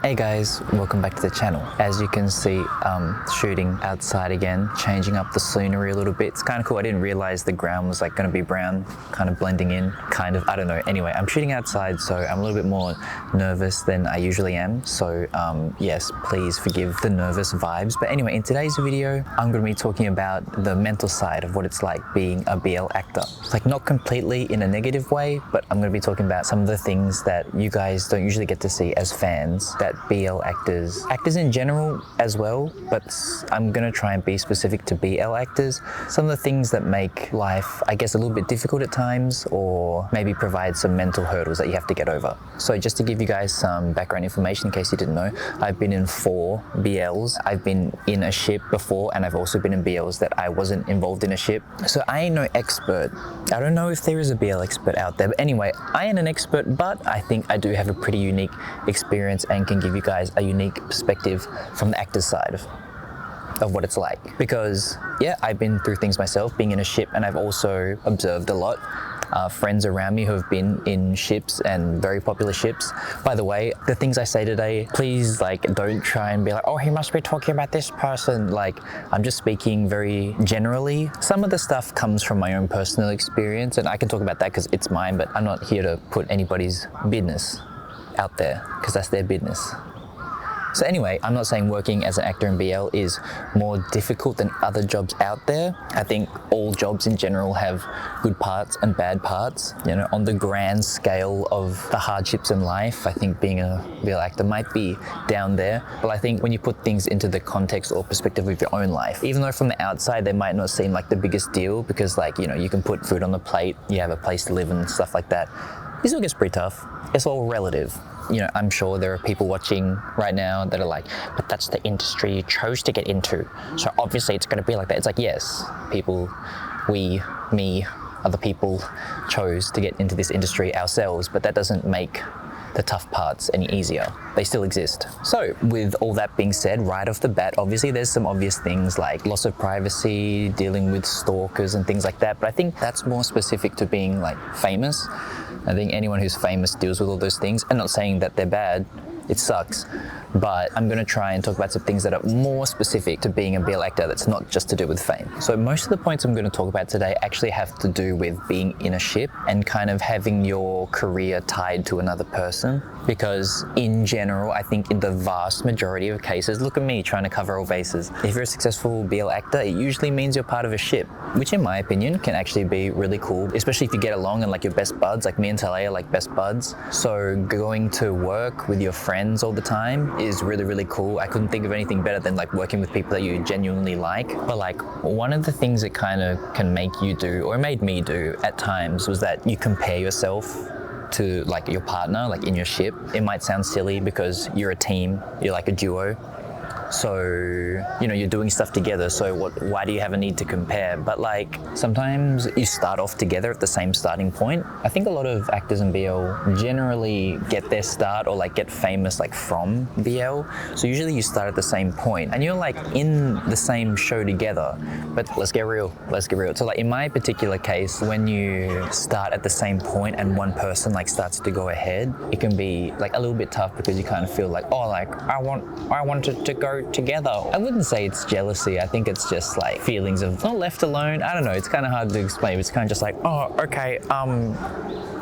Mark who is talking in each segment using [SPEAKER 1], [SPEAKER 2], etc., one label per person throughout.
[SPEAKER 1] Hey guys, welcome back to the channel. As you can see, shooting outside again, changing up the scenery a little bit. It's kind of cool. I didn't realize the ground was like going to be brown, kind of blending in, kind of, I don't know. Anyway, I'm shooting outside, so I'm a little bit more nervous than I usually am. So yes, please forgive the nervous vibes. But anyway, in today's video, I'm going to be talking about the mental side of what it's like being a BL actor. Like not completely in a negative way, but I'm going to be talking about some of the things that you guys don't usually get to see as fans, that BL actors in general as well, but I'm gonna try and be specific to BL actors. Some of the things that make life, I guess, a little bit difficult at times, or maybe provide some mental hurdles that you have to get over. So just to give you guys some background information in case you didn't know, I've been in 4 BLs. I've been in a ship before, and I've also been in BLs that I wasn't involved in a ship. So I ain't no expert. I don't know if there is a BL expert out there, but anyway, I ain't an expert, but I think I do have a pretty unique experience and can give you guys a unique perspective from the actor's side of what it's like. Because yeah, I've been through things myself being in a ship, and I've also observed a lot. Friends around me who have been in ships and very popular ships. By the way, the things I say today, please don't try and be like, oh, he must be talking about this person. Like, I'm just speaking very generally. Some of the stuff comes from my own personal experience, and I can talk about that because it's mine, but I'm not here to put anybody's business out there because that's their business. So anyway, I'm not saying working as an actor in BL is more difficult than other jobs out there. I think all jobs in general have good parts and bad parts. You know, on the grand scale of the hardships in life, I think being a BL actor might be down there. But I think when you put things into the context or perspective of your own life, even though from the outside they might not seem like the biggest deal because you can put food on the plate, you have a place to live and stuff like that, it still gets pretty tough. It's all relative. You know, I'm sure there are people watching right now that are like, but that's the industry you chose to get into, so obviously it's going to be like that. It's like, yes, people, we, me, other people chose to get into this industry ourselves, but that doesn't make the tough parts any easier. They still exist. So with all that being said, right off the bat, obviously there's some obvious things like loss of privacy, dealing with stalkers and things like that, but I think that's more specific to being famous. I think anyone who's famous deals with all those things. I'm not saying that they're bad, it sucks, but I'm going to try and talk about some things that are more specific to being a BL actor that's not just to do with fame. So most of the points I'm going to talk about today actually have to do with being in a ship and kind of having your career tied to another person. Because in general, I think in the vast majority of cases, look at me trying to cover all bases. If you're a successful BL actor, it usually means you're part of a ship, which in my opinion can actually be really cool, especially if you get along and you're best buds. Like me and Talay are best buds. So going to work with your friends all the time is really, really cool. I couldn't think of anything better than working with people that you genuinely like. But one of the things it kind of can make you do, or made me do at times, was that you compare yourself to your partner, in your ship. It might sound silly because you're a team, you're like a duo. So, you're doing stuff together, so why do you have a need to compare? But sometimes you start off together at the same starting point. I think a lot of actors in BL generally get their start or get famous from BL. So usually you start at the same point and you're in the same show together. But let's get real. So in my particular case, when you start at the same point and one person starts to go ahead, it can be a little bit tough because you kind of feel I wanted to go together. I wouldn't say it's jealousy. I think it's just feelings of not left alone. I don't know. It's kind of hard to explain. It's kind of just oh, okay,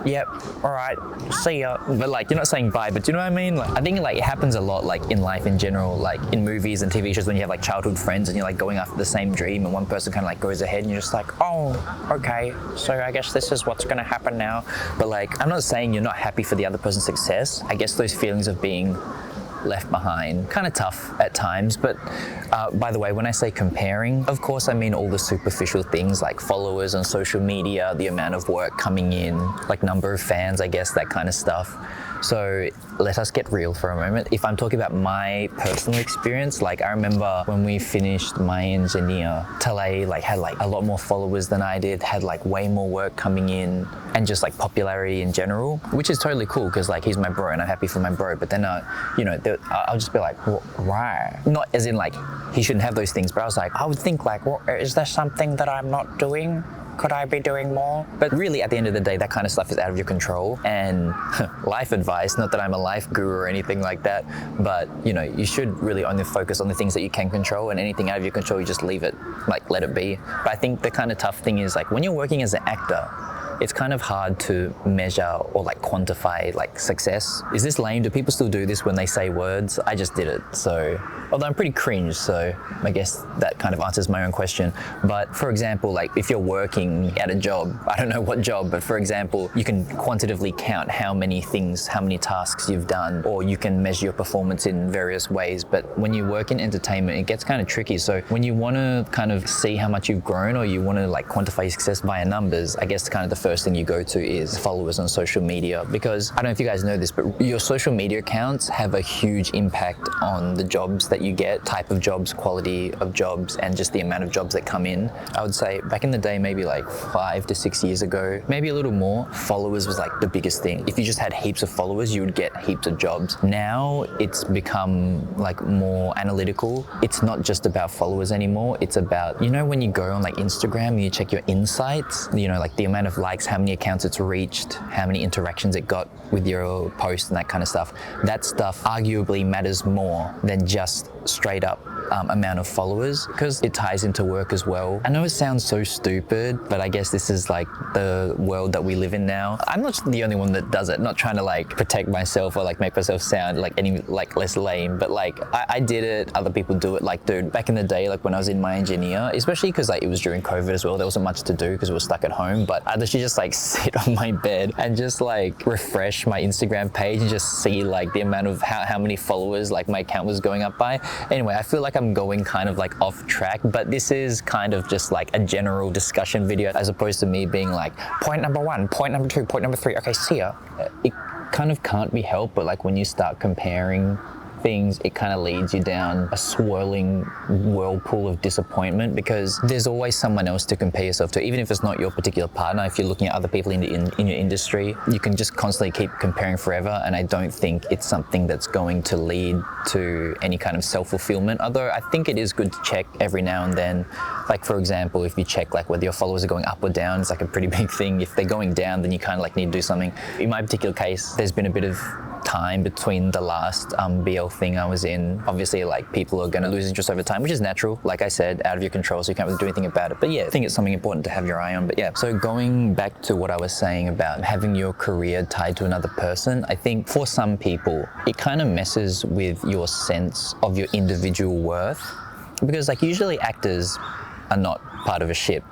[SPEAKER 1] yep, all right, see ya. But you're not saying bye, but do you know what I mean? I think it happens a lot in life in general, in movies and TV shows when you have childhood friends and you're going after the same dream and one person kind of goes ahead and you're just oh, okay, so I guess this is what's gonna happen now. But I'm not saying you're not happy for the other person's success. I guess those feelings of being left behind, kind of tough at times. But by the way, when I say comparing, of course I mean all the superficial things like followers on social media, the amount of work coming in, number of fans, I guess, that kind of stuff. So let us get real for a moment. If I'm talking about my personal experience, I remember when we finished My Engineer, Talay had a lot more followers than I did, had way more work coming in, and just popularity in general, which is totally cool because he's my bro and I'm happy for my bro. But then I'll just be why? Not as in he shouldn't have those things, but I was I would think is there something that I'm not doing? could I be doing more? But really, at the end of the day, that kind of stuff is out of your control. And life advice, not that I'm a life guru or anything like that, but you should really only focus on the things that you can control, and anything out of your control, you just leave it, like let it be. But I think the kind of tough thing is like when you're working as an actor, it's kind of hard to measure or like quantify like success. Is this lame? Do people still do this when they say words? I just did it. So, although I'm pretty cringe, so I guess that kind of answers my own question. But for example, like if you're working at a job, I don't know what job, but for example, you can quantitatively count how many things, how many tasks you've done, or you can measure your performance in various ways. But when you work in entertainment, it gets kind of tricky. So when you want to kind of see how much you've grown, or you want to like quantify your success via numbers, I guess kind of the first thing you go to is followers on social media, because I don't know if you guys know this, but your social media accounts have a huge impact on the jobs that you get, type of jobs, quality of jobs, and just the amount of jobs that come in. I would say back in the day, maybe like 5 to 6 years ago, maybe a little more, followers was like the biggest thing. If you just had heaps of followers, you would get heaps of jobs. Now it's become like more analytical. It's not just about followers anymore. It's about, when you go on like Instagram and you check your insights, like the amount of likes, how many accounts it's reached, how many interactions it got with your post and that kind of stuff. That stuff arguably matters more than just straight up amount of followers, because it ties into work as well. I know it sounds so stupid, but I guess this is like the world that we live in now. I'm not the only one that does it, not trying to like protect myself or like make myself sound like any like less lame, but like I did it, other people do it. Like dude, back in the day, like when I was in my engineer, especially because like it was during COVID as well, there wasn't much to do because we were stuck at home, but I'd literally just like sit on my bed and just like refresh my Instagram page and just see like the amount of how many followers like my account was going up by. Anyway, I feel like I'm going kind of like off track, but this is kind of just like a general discussion video as opposed to me being like point number 1, point number 2, point number 3, okay, see ya. It kind of can't be helped, but like when you start comparing things, it kind of leads you down a swirling whirlpool of disappointment, because there's always someone else to compare yourself to, even if it's not your particular partner. If you're looking at other people in your industry, you can just constantly keep comparing forever, and I don't think it's something that's going to lead to any kind of self-fulfillment, although I think it is good to check every now and then. Like for example, if you check like whether your followers are going up or down, it's like a pretty big thing. If they're going down, then you kind of like need to do something. In my particular case, there's been a bit of time between the last BL thing I was in. Obviously, like people are going to lose interest over time, which is natural. Like I said, out of your control, so you can't really do anything about it. But yeah, I think it's something important to have your eye on. But yeah, so going back to what I was saying about having your career tied to another person, I think for some people, it kind of messes with your sense of your individual worth, because like usually actors are not part of a ship.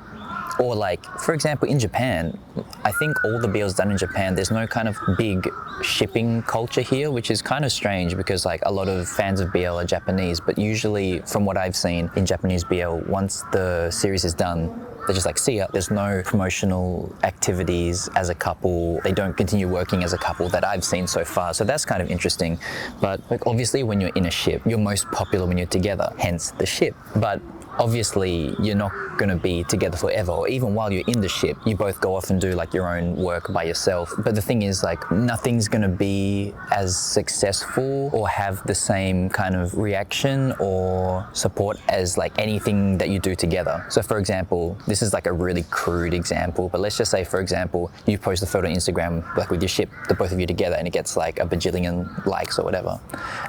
[SPEAKER 1] Or like, for example, in Japan, I think all the BLs done in Japan, there's no kind of big shipping culture here, which is kind of strange because like a lot of fans of BL are Japanese, but usually from what I've seen in Japanese BL, once the series is done, they're just like, see ya. There's no promotional activities as a couple. They don't continue working as a couple that I've seen so far. So that's kind of interesting. But like obviously when you're in a ship, you're most popular when you're together, hence the ship. But obviously you're not going to be together forever, or even while you're in the ship, you both go off and do like your own work by yourself. But the thing is, like, nothing's going to be as successful or have the same kind of reaction or support as like anything that you do together. So for example, this is like a really crude example, but let's just say, for example, you post a photo on Instagram like with your ship, the both of you together, and it gets like a bajillion likes or whatever.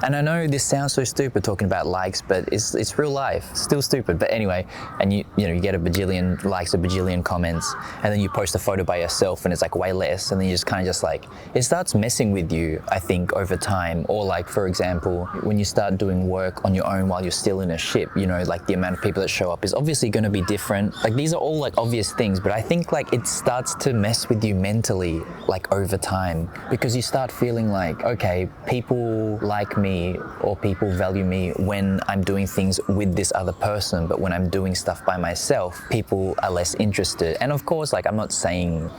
[SPEAKER 1] And I know this sounds so stupid talking about likes, but it's real life. Still stupid, but anyway. And you get a bajillion likes, a bajillion comments, and then you post a photo by yourself and it's like way less, and then you just kind of just like, it starts messing with you, I think, over time. Or like, for example, when you start doing work on your own while you're still in a ship, like the amount of people that show up is obviously going to be different. Like these are all like obvious things, but I think like it starts to mess with you mentally, like over time, because you start feeling like, okay, people like me or people value me when I'm doing things with this other person, but when I'm doing stuff by myself, people are less interested. And of course, like, I'm not saying,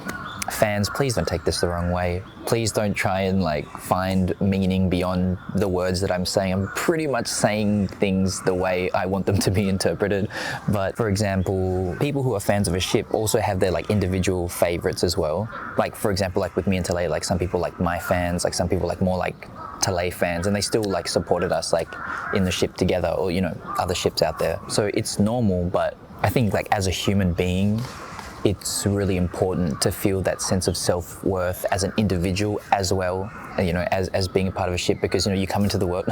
[SPEAKER 1] fans, please don't take this the wrong way. Please don't try and like find meaning beyond the words that I'm saying. I'm pretty much saying things the way I want them to be interpreted. But for example, people who are fans of a ship also have their like individual favorites as well. Like for example, like with me and Talay, like some people like my fans, like some people like more like Talay fans, and they still like supported us like in the ship together, or other ships out there. So it's normal, but I think like as a human being, it's really important to feel that sense of self-worth as an individual as well, as being a part of a ship, because you come into the world.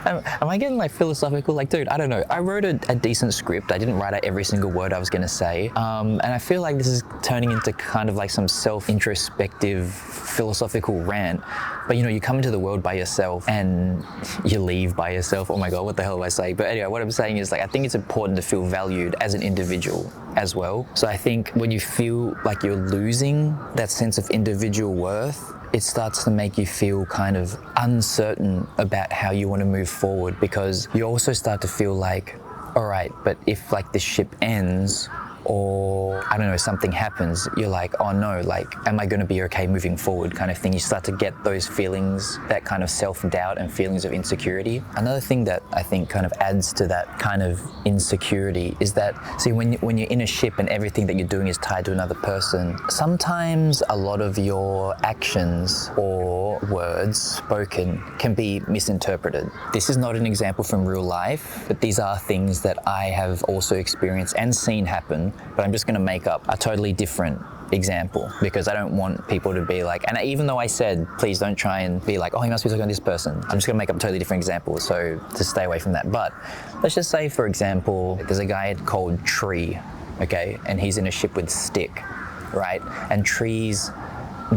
[SPEAKER 1] Am I getting like philosophical? Like, dude, I don't know. I wrote a decent script. I didn't write out every single word I was going to say, and I feel like this is turning into kind of like some self-introspective philosophical rant. But you come into the world by yourself and you leave by yourself. Oh my God, what the hell am I saying? But anyway, what I'm saying is, like, I think it's important to feel valued as an individual as well. So I think when you feel like you're losing that sense of individual worth, it starts to make you feel kind of uncertain about how you want to move forward, because you also start to feel like, all right, but if like the ship ends, or I don't know, something happens, you're like, oh no, like, am I going to be okay moving forward, kind of thing. You start to get those feelings, that kind of self-doubt and feelings of insecurity. Another thing that I think kind of adds to that kind of insecurity is that, see, when you're in a ship and everything that you're doing is tied to another person, sometimes a lot of your actions or words spoken can be misinterpreted. This is not an example from real life, but these are things that I have also experienced and seen happen. But I'm just going to make up a totally different example, because I don't want people to be like, and even though I said, please don't try and be like, oh, he must be talking about this person, I'm just going to make up a totally different example, so to stay away from that. But let's just say, for example, there's a guy called Tree, okay, and he's in a ship with Stick, right? And Tree's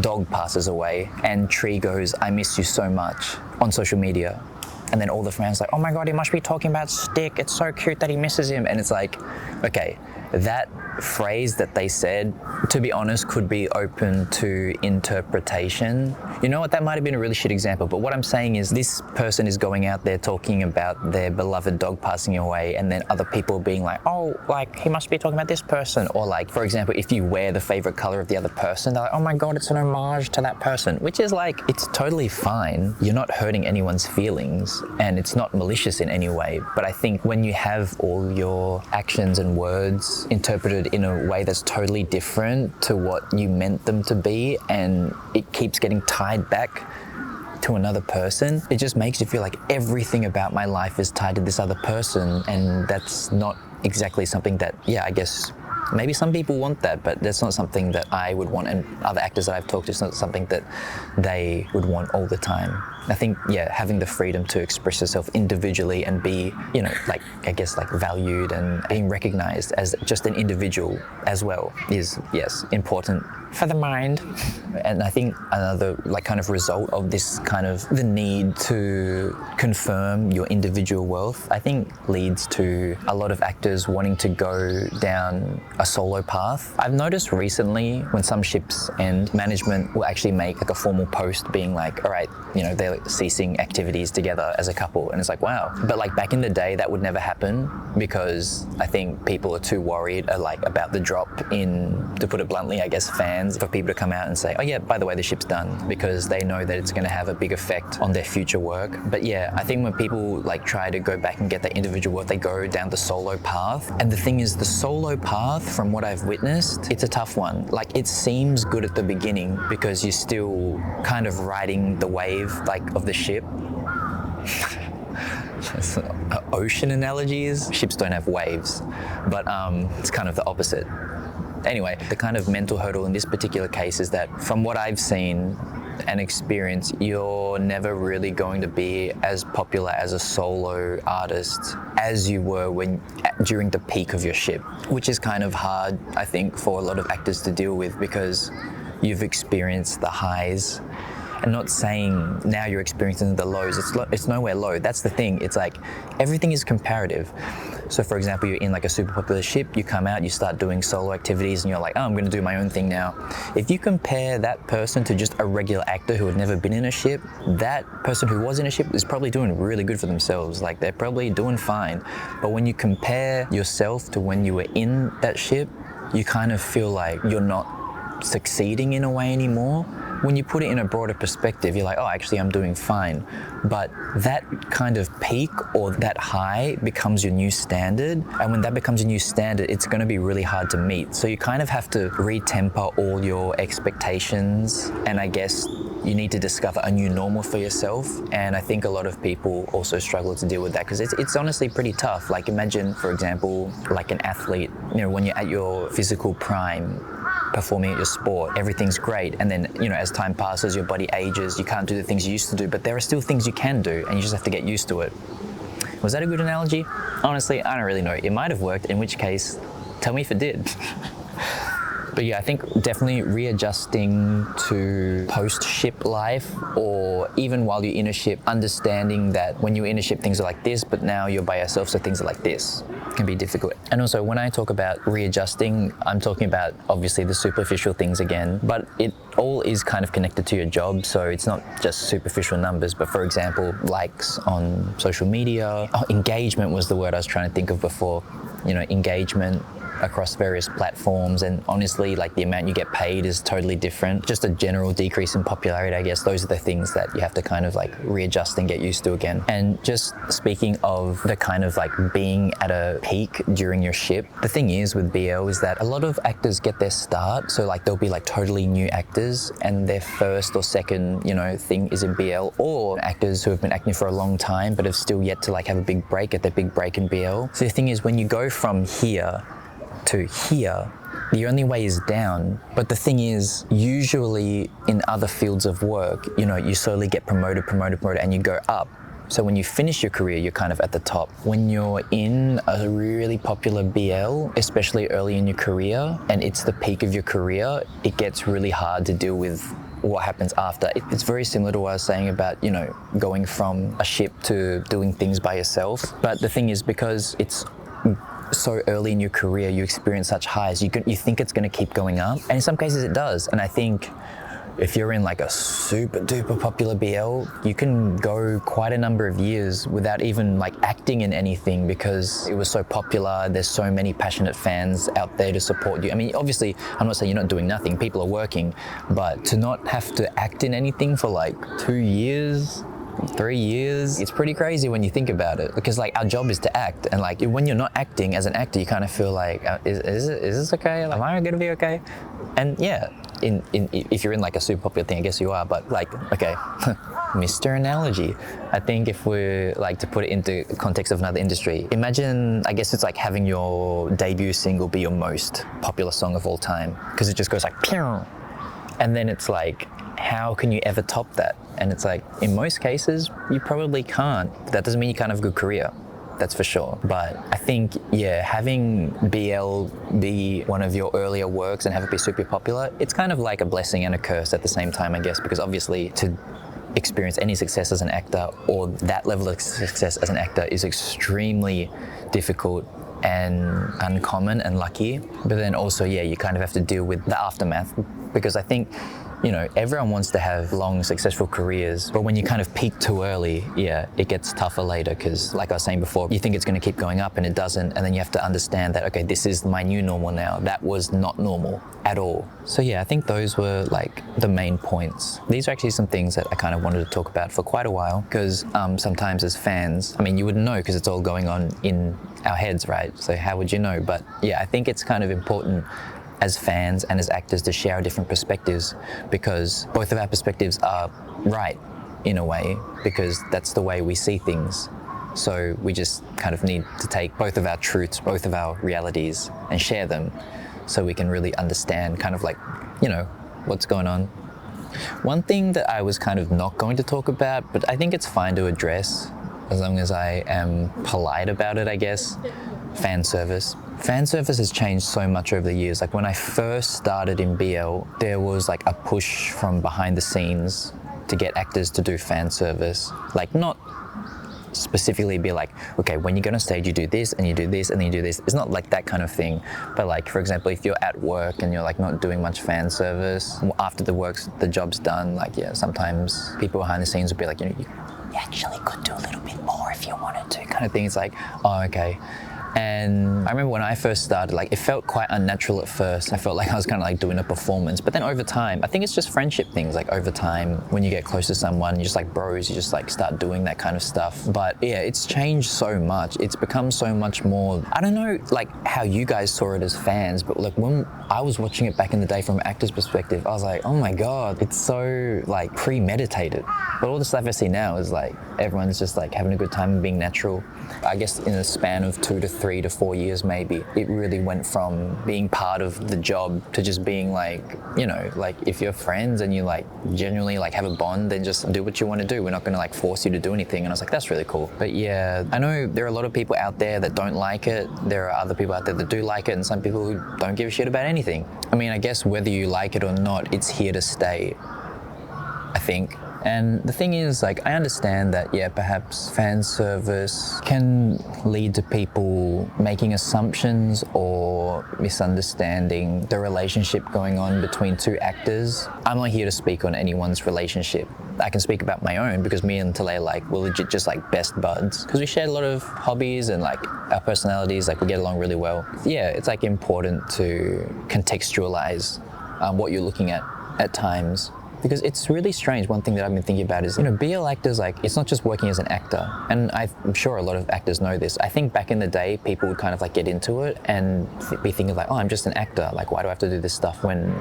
[SPEAKER 1] dog passes away, and Tree goes, I miss you so much, on social media. And then all the friends like, oh my God, he must be talking about Stick. It's so cute that he misses him. And it's like, okay, that phrase that they said, to be honest, could be open to interpretation. You know what, that might have been a really shit example, but what I'm saying is this person is going out there talking about their beloved dog passing away, and then other people being like, oh, like, he must be talking about this person. Or like, for example, if you wear the favorite color of the other person, they're like, oh my God, it's an homage to that person, which is like, it's totally fine. You're not hurting anyone's feelings, and it's not malicious in any way. But I think when you have all your actions and words interpreted in a way that's totally different to what you meant them to be, and it keeps getting tied back to another person, it just makes you feel like everything about my life is tied to this other person, and that's not exactly something that, I guess maybe some people want that, but that's not something that I would want, and other actors that I've talked to, it's not something that they would want all the time. I think, having the freedom to express yourself individually and be, like, I guess, like, valued and being recognized as just an individual as well is, yes, important for the mind. And I think another, like, kind of result of this kind of the need to confirm your individual worth, I think leads to a lot of actors wanting to go down a solo path. I've noticed recently when some ships end, management will actually make like a formal post being like, all right, they're ceasing activities together as a couple, and it's like, wow. But like back in the day, that would never happen, because I think people are too worried about the drop in, to put it bluntly, I guess, fans, for people to come out and say, oh yeah, by the way, the ship's done, because they know that it's going to have a big effect on their future work. But I think when people like try to go back and get that individual work, they go down the solo path. And the thing is, the solo path, from what I've witnessed, it's a tough one. Like, it seems good at the beginning because you're still kind of riding the wave, like, of the ship. Ocean analogies. Ships don't have waves, but it's kind of the opposite. Anyway, the kind of mental hurdle in this particular case is that, from what I've seen and experienced, you're never really going to be as popular as a solo artist as you were during the peak of your ship, which is kind of hard, I think, for a lot of actors to deal with, because you've experienced the highs. And not saying now you're experiencing the lows, it's nowhere low. That's the thing. It's like, everything is comparative. So for example, you're in like a super popular ship, you come out, you start doing solo activities, and you're like, oh, I'm going to do my own thing now. If you compare that person to just a regular actor who had never been in a ship, that person who was in a ship is probably doing really good for themselves. Like, they're probably doing fine. But when you compare yourself to when you were in that ship, you kind of feel like you're not succeeding in a way anymore. When you put it in a broader perspective, you're like, oh, actually, I'm doing fine. But that kind of peak or that high becomes your new standard. And when that becomes your new standard, it's going to be really hard to meet. So you kind of have to re-temper all your expectations and, I guess, you need to discover a new normal for yourself. And I think a lot of people also struggle to deal with that because it's honestly pretty tough. Like imagine, for example, like an athlete, when you're at your physical prime, performing at your sport, everything's great. And then, as time passes, your body ages, you can't do the things you used to do, but there are still things you can do and you just have to get used to it. Was that a good analogy? Honestly, I don't really know. It might have worked, in which case, tell me if it did. But yeah, I think definitely readjusting to post-ship life, or even while you're in a ship, understanding that when you're in a ship, things are like this, but now you're by yourself, so things are like this. It can be difficult. And also, when I talk about readjusting, I'm talking about obviously the superficial things again, but it all is kind of connected to your job, so it's not just superficial numbers, but for example, likes on social media. Engagement was the word I was trying to think of before. Engagement across various platforms, and honestly, like the amount you get paid is totally different. Just a general decrease in popularity, I guess. Those are the things that you have to kind of like readjust and get used to again. And just speaking of the kind of like being at a peak during your ship, the thing is with BL is that a lot of actors get their start, so like they'll be like totally new actors and their first or second thing is in BL, or actors who have been acting for a long time but have still yet to like have a big break, get their big break in BL. So the thing is, when you go from here to here, the only way is down. But the thing is, usually in other fields of work, you slowly get promoted, and you go up. So when you finish your career, you're kind of at the top. When you're in a really popular BL, especially early in your career, and it's the peak of your career, it gets really hard to deal with what happens after. It's very similar to what I was saying about, going from a ship to doing things by yourself. But the thing is, because it's so early in your career, you experience such highs, you think it's going to keep going up, and in some cases it does. And I think if you're in like a super duper popular BL, you can go quite a number of years without even like acting in anything because it was so popular. There's so many passionate fans out there to support you. I mean, obviously, I'm not saying you're not doing nothing, people are working, but to not have to act in anything for like 2 years, 3 years, it's pretty crazy when you think about it, because like our job is to act, and like when you're not acting as an actor, you kind of feel like is this okay? Like, am I gonna be okay? And yeah, if you're in like a super popular thing, I guess you are, but like, okay, Mr. Analogy. I think if we're like to put it into context of another industry, imagine, I guess it's like having your debut single be your most popular song of all time, because it just goes like pew, and then it's like, how can you ever top that? And it's like, in most cases, you probably can't. That doesn't mean you can't have a good career, that's for sure. But I think, yeah, having BL be one of your earlier works and have it be super popular, it's kind of like a blessing and a curse at the same time, I guess, because obviously to experience any success as an actor, or that level of success as an actor, is extremely difficult and uncommon and lucky. But then also, yeah, you kind of have to deal with the aftermath, because I think, everyone wants to have long, successful careers, but when you kind of peak too early, yeah, it gets tougher later, because like I was saying before, you think it's going to keep going up and it doesn't, and then you have to understand that, okay, this is my new normal now. That was not normal at all. So yeah, I think those were like the main points. These are actually some things that I kind of wanted to talk about for quite a while, because sometimes as fans, I mean, you wouldn't know because it's all going on in our heads, right? So how would you know? But yeah, I think it's kind of important as fans and as actors to share our different perspectives, because both of our perspectives are right in a way, because that's the way we see things. So we just kind of need to take both of our truths, both of our realities, and share them so we can really understand kind of like, what's going on. One thing that I was kind of not going to talk about, but I think it's fine to address as long as I am polite about it, I guess. Fan service. Fan service has changed so much over the years. Like when I first started in BL, there was like a push from behind the scenes to get actors to do fan service. Like not specifically be like, okay, when you go on stage, you do this and you do this and then you do this. It's not like that kind of thing. But like, for example, if you're at work and you're like not doing much fan service, after the job's done, like, yeah, sometimes people behind the scenes will be like, you actually could do a little bit more if you wanted to, kind of thing. It's like, oh, okay. And I remember when I first started, like it felt quite unnatural at first. I felt like I was kind of like doing a performance, but then over time, I think it's just friendship things. Like over time, when you get close to someone, you just like bros, you just like start doing that kind of stuff. But yeah, it's changed so much. It's become so much more, I don't know like how you guys saw it as fans, but like when I was watching it back in the day from an actor's perspective, I was like, oh my God, it's so like premeditated. But all the stuff I see now is like, everyone's just like having a good time and being natural. I guess in a span of 2 to 3 to 4 years maybe, it really went from being part of the job to just being like, you know, like if you're friends and you like genuinely like have a bond, then just do what you want to do. We're not going to like force you to do anything. And I was like, that's really cool. But yeah, I know there are a lot of people out there that don't like it. There are other people out there that do like it, and some people who don't give a shit about anything. I mean, I guess whether you like it or not, it's here to stay, I think. And the thing is, like, I understand that, yeah, perhaps fan service can lead to people making assumptions or misunderstanding the relationship going on between two actors. I'm not here to speak on anyone's relationship. I can speak about my own because me and Tale, like, we're legit just like best buds because we share a lot of hobbies and like our personalities, like we get along really well. Yeah, it's like important to contextualize what you're looking at times. Because it's really strange. One thing that I've been thinking about is, you know, BL actors, like, it's not just working as an actor. And I'm sure a lot of actors know this. I think back in the day, people would kind of like get into it and be thinking like, oh, I'm just an actor. Like, why do I have to do this stuff when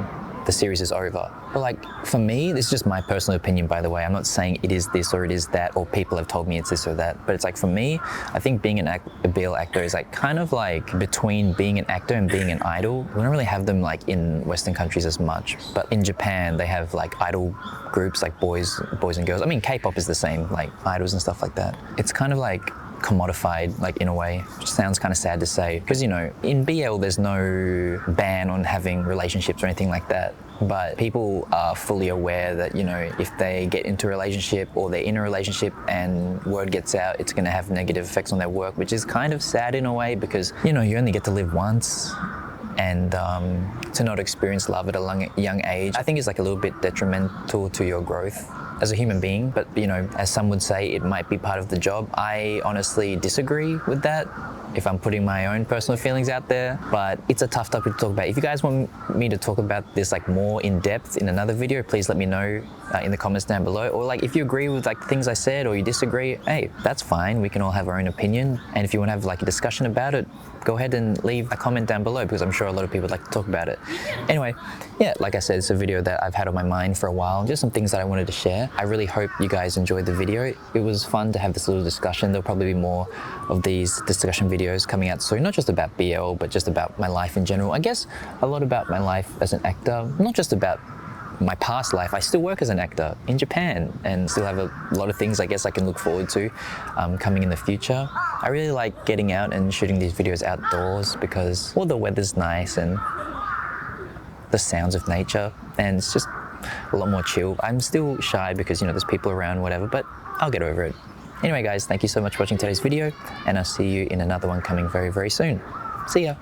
[SPEAKER 1] the series is over? But like, for me, this is just my personal opinion, by the way. I'm not saying it is this or it is that, or people have told me it's this or that. But it's like, for me, I think being a BL actor is like kind of like between being an actor and being an idol. We don't really have them like in Western countries as much. But in Japan, they have like idol groups, like boys and girls. I mean, K-pop is the same, like idols and stuff like that. It's kind of like commodified, like in a way, which sounds kind of sad to say, because you know, in BL there's no ban on having relationships or anything like that, but people are fully aware that, you know, if they get into a relationship or they're in a relationship and word gets out, it's going to have negative effects on their work, which is kind of sad in a way, because, you know, you only get to live once. And to not experience love at a young age, I think is like a little bit detrimental to your growth as a human being. But, you know, as some would say, it might be part of the job. I honestly disagree with that, if I'm putting my own personal feelings out there, but it's a tough topic to talk about. If you guys want me to talk about this like more in depth in another video, please let me know in the comments down below. Or like if you agree with like the things I said or you disagree, hey, that's fine. We can all have our own opinion. And if you want to have like a discussion about it, go ahead and leave a comment down below, because I'm sure a lot of people would like to talk about it. Anyway, yeah, like I said, it's a video that I've had on my mind for a while, just some things that I wanted to share. I really hope you guys enjoyed the video. It was fun to have this little discussion. There'll probably be more of these discussion videos coming out soon, not just about BL, but just about my life in general. I guess a lot about my life as an actor, not just about my past life. I still work as an actor in Japan and still have a lot of things I guess I can look forward to coming in the future. I really like getting out and shooting these videos outdoors because, well, the weather's nice and the sounds of nature, and it's just a lot more chill. I'm still shy because, you know, there's people around, whatever, but I'll get over it. Anyway guys, thank you so much for watching today's video, and I'll see you in another one coming very, very soon. See ya.